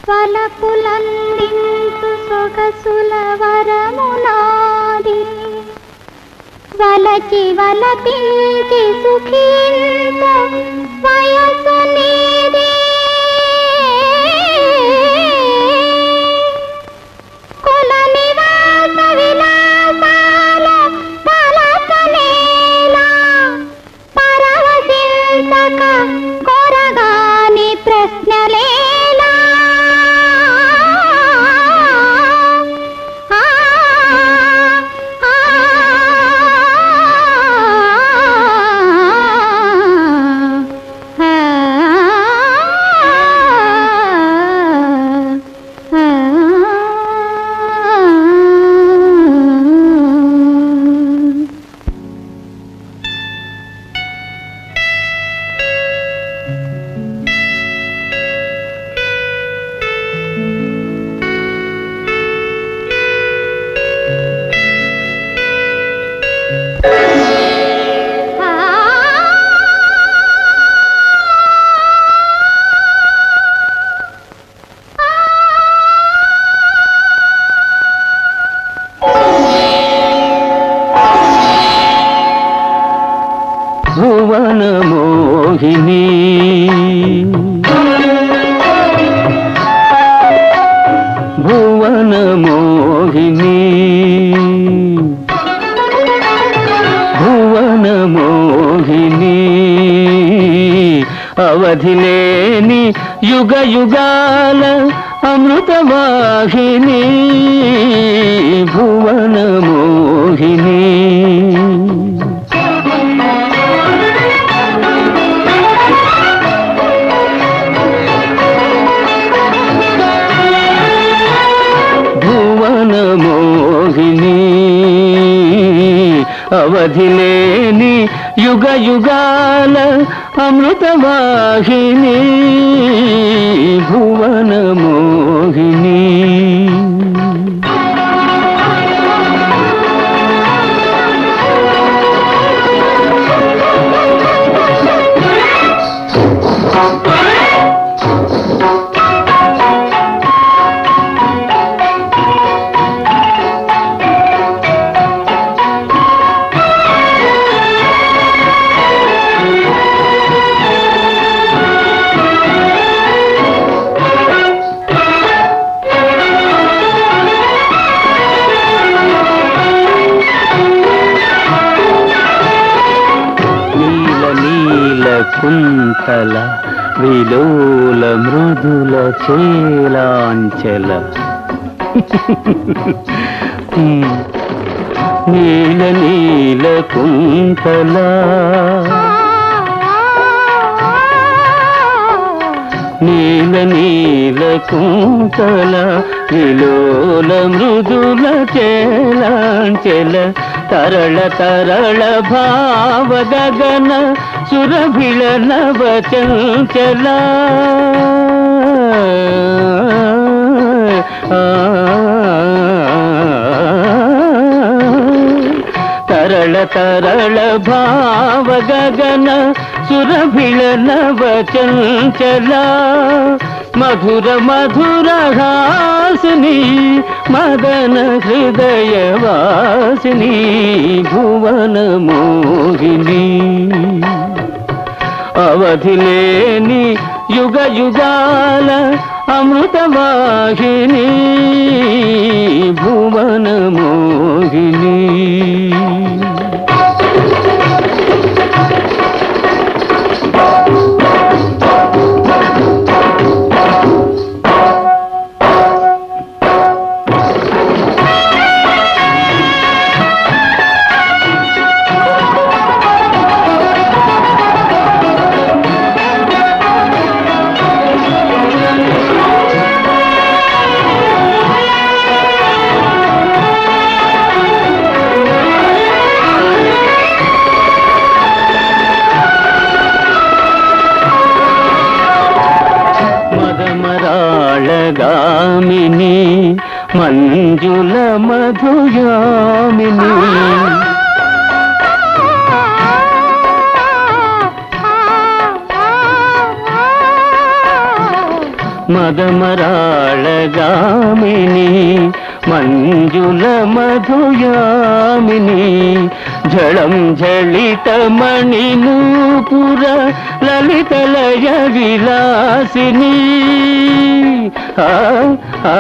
వలపులందించు సొగసుల వరమునాది వలచి వలపించి సుఖించ వయసు నీదే కుల నివాస విలాసాల కలసనేలా పరవశించక కొరగాని ప్రశ్నలేలా భువన మోహిని భువన మోహిని భువన మోహిని అవధిలేని యుగ యుగాల అమృతవాహిని భువన మోహిని మోహిని అవధిలేని యుగ యుగాల అమృతవాహిని భువన మోహిని కుంతల విలోల మృదుల చేలాంచల నీల నీల కుంతల నీల నీల కుంతల విలోల మృదుల చేలాంచల తరళ తరళ భావ గగన సురభిళ నవ చంచల తరళ తరళ భావ గగన సురభిళ నవ చంచల మధుర మధుర హాసిని మదన హృదయ వాసిని భువన మోహిని అవధిలేని యుగ యుగాల అమృతవాహిని భువన మోహిని గామిని మంజుల మధుయామిని మదమరాళగామిని మంజుల మధుయామిని జళం జళితమణి నూపుర లలితలయ విలాసిని ఆ ఆ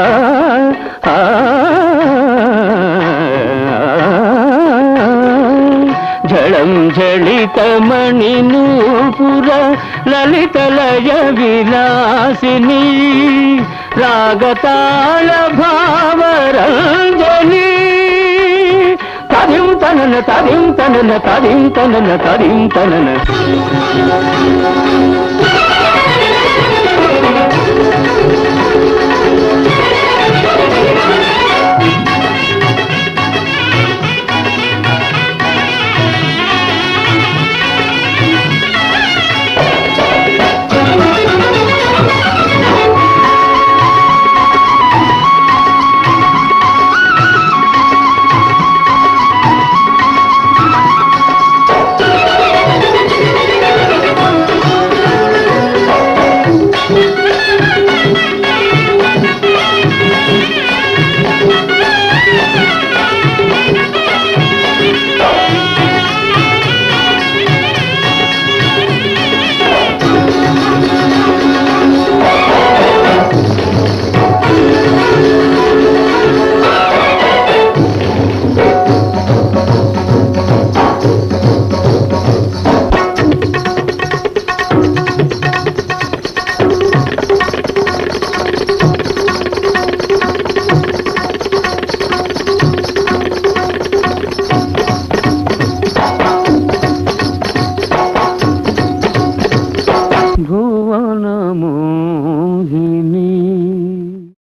ఆ జళం జళితమణి నూపుర లలితలయ విలాసిని రాగతాళ భావరంజని తదిం తనన తదిం తనన తదిం తనన తదిం తనన